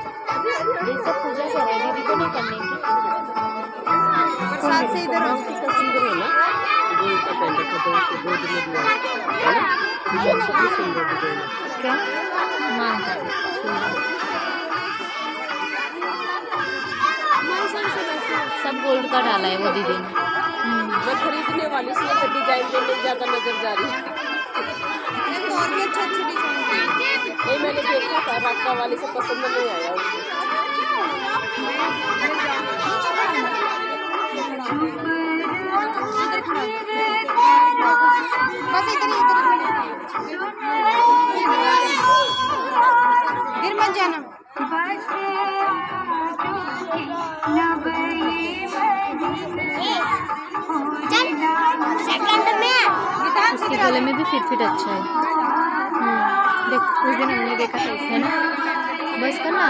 पूजा करेगी दीदी को नहीं करने की साथ से इधर आओ। कितना सुंदर है ना ये तो पहले तो गोद में दिया है ना पूजा कितनी सुंदर डिजाइन है क्या सब गोल्ड का डाला है वो दीदी ने मैं खरीदने वाली इसलिए तो डिजाइन में ज़्यादा नजर जा रही है और भी अच्छा अच्छा डिजाइन नहीं मैंने देखा था राका वाले से पसंद नहीं आया बस इधर गिर मत जाना। इसके गले में भी फिट अच्छा है देख उस दिन हमने देखा था इसमें ना बस करना